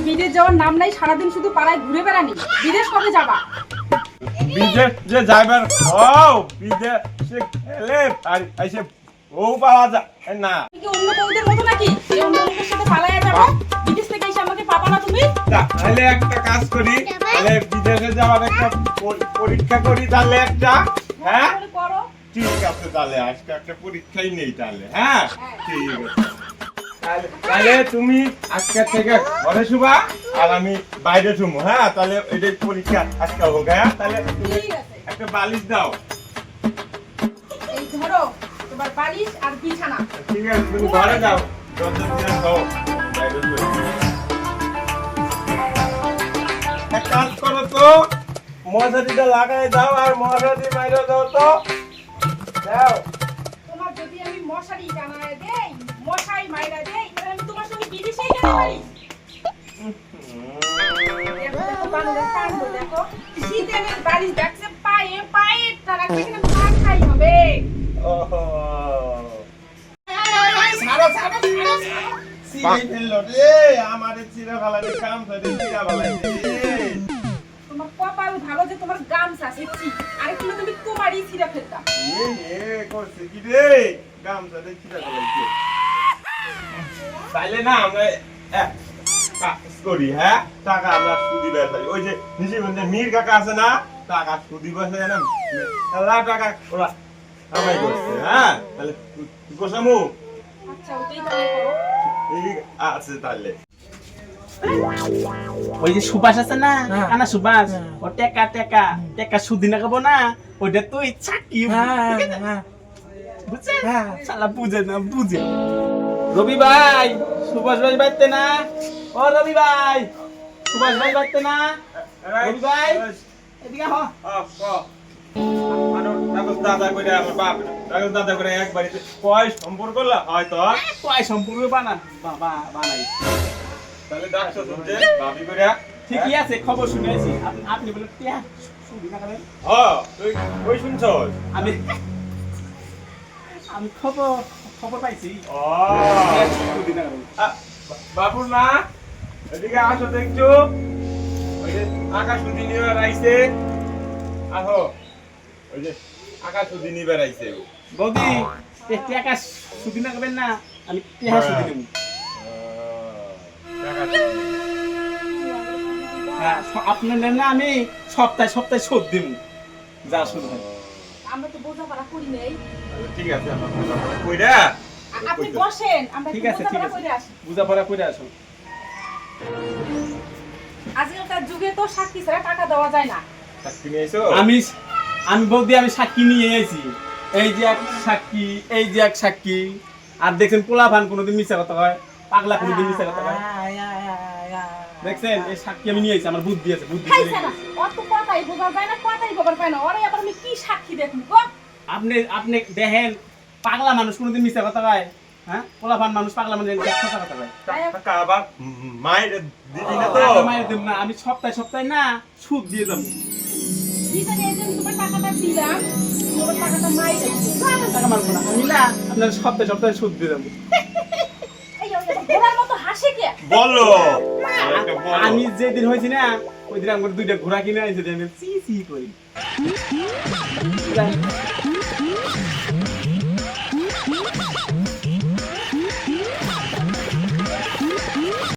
বিদেশ যাওয়ার নাম নাই, সারাদিন শুধু পাড়ায় ঘুরে বেড়ানি। বিদেশ কবে যাবা? বিদেশ যে যাইবার বিদেশে গেলে আর এসে বউ পাওয়া যায় না। তুমি কি অন্য বউদের মতো নাকি যে অন্য লোকের সাথে পালায়া যাবো? বিদেশ থেকে এসে আমাকে পাবা না তুমি? তাহলে একটা কাজ করি, তাহলে বিদেশে যাওয়ার একটা পরীক্ষা করি তাহলে একটা। হ্যাঁ তাহলে করো। ঠিক আছে, তাহলে আজকে একটা পরীক্ষাই নেই তাহলে। হ্যাঁ ঠিক আছে, তাহলে তুমি আজকে থেকে ঘরে শুবা আর আমি বাইরে শুবো। হ্যাঁ তাহলে এটাই পরীক্ষা আজকে হোক। হ্যাঁ তাহলে তুমি ঠিক আছে। একটা বালিশ দাও। এই ধরো তোমার বালিশ আর বিছানা। ঠিক আছে, তুমি ঘরে যাও, দরজা দিয়ে দাও, বাইরে শুও। এক কাজ করো তো, মশারিটা লাগাই দাও আর মশারি মাইরে দাও তো। দাও। তোমার যদি আমি মশারি টানায় দেই, মশাই মাইরা দেই, তাহলে আমি তোমার সঙ্গে বিদেশেই যেতে পারি। দেখো বানরের কাণ্ড দেখো। শীতের বালিশ দেখছে পায়ে পায়ে তারা কিনা মার খাই হবে। ওহো। ছাড়ো ছাড়ো ছাড়ো। সিঁড়ি ফেললো রে, আমারে চিরা ফেলানি কাম করে চিরা ফেলাইছে রে। তোমার কপাল ভালো যে তোমার গামছা সেচ্ছি, আর একটু তুমি তোমারই ছিঁড়া ফেলতা। করছে কি রে, গামছাতে চিরা ফেলাইছে। তাইলে না আমরা কাজ করি। হ্যাঁ টাকা আমরা সুদি বেসাই, ওই যে নিশিগঞ্জে মীর কাকা আছে না, টাকা সুদি বেসাই না, লাখ টাকা ওরা কামাই করছে। হ্যাঁ তাহলে গোসামু আচ্ছা ওটাই তাহলে করো। ঠিক আছে তাহলে। ওই যে সুবাস আছে না, কানা সুবাস, ও টেকা টেকা টেকা সুদি না খাবো না, ওইটা তুই চাকি বুঝছে, শালা বুঝে না বুঝে। রবি ভাই, সুভাষ ভাই বাড়তে না? ও রবি ভাই, সুভাষ ভাই বাড়তে না? রবি ভাই এদিকে হ। দাদা করে আমার বাপ দাদা করে এক বাড়িতে কয় সম্পর্ক হয়তো কয় সম্পূর্ণ বানান বাবা বানাই। তাহলে ডাকছো তুমি ভাবি করে। ঠিকই আছে, খবর শুনেছি আপনি বলে টিয়া সুদি না খাবেন। হ্যাঁ তুই কই শুনছস? আমি আমি খবর খবর পাইছি ও সুদি না খাবেন। বাবুর না এদিকে আসো দেখছো, ওই যে আকাশ সুদি নিয়ে আইছে। আহো, ওই যে আকাশ সুদি নিয়ে বেড়াইছে। বৌদি টেকা সুদি না খাবেন না, আমি টেহা সুদি নেব। হ্যাঁ আপনার নেন না, আমি সপ্তাহে সপ্তাহে শোধ দিব যা শুধু হয়। আমরা তো বোঝাপড়া করি নাই। ঠিক আছে, আমার কইরা আপনি বসেন, আমরা ঠিক আছে ঠিক বোঝাপড়া আছে, করে আসি। বুঝাপড়া করে আসুন। আজকালকার যুগে তো সাক্ষী ছাড়া টাকা দেওয়া যায় না। সাক্ষী নিয়ে আইছো? আমি আমি বৌদি আমি সাক্ষী নিয়ে এসেছি। এই যে এক সাক্ষী, এই যে এক সাক্ষী। আর দেখছেন পোলা ভান কোনোদিন মিথ্যা কথা হয়, পাগলা কোনোদিন মিথ্যা কথা হয়। দেখছেন এই সাক্ষী আমি নিয়ে এসেছি, আমার বুদ্ধি আছে, বুদ্ধি করে খাইছে না, অত কথাই বোঝা যায় না, কথাই খবর পায় না। ওরে আবার আমি কি সাক্ষী দেখুন গো? আপনি আপনি দেখেন পাগলা মানুষ কোনোদিন মিথ্যা কথা কয়? হ্যাঁ পোলা ভান মানুষ পাগলা মানুষ কথা কথা কয়। টাকা আবার মায়ের দিবি না তো? টাকা মায়ের দেব না, আমি সপ্তাহে সপ্তাহে না সুদ দিয়ে যাবো। ঠিক আছে, এই যে আমি তোমার টাকাটা দিলাম, তোমার টাকাটা মাইরে দিও। টাকা মারবো না আমি, না আপনার সপ্তাহে সপ্তাহে সুদ দিয়ে যাবো। এই ঘোড়ার মতো হাসে কে? বলো আমি যেদিন হয়েছি না, ওই দিন আমার দুইটা ঘোড়া কিনে আনছে, আমি চি চি করি।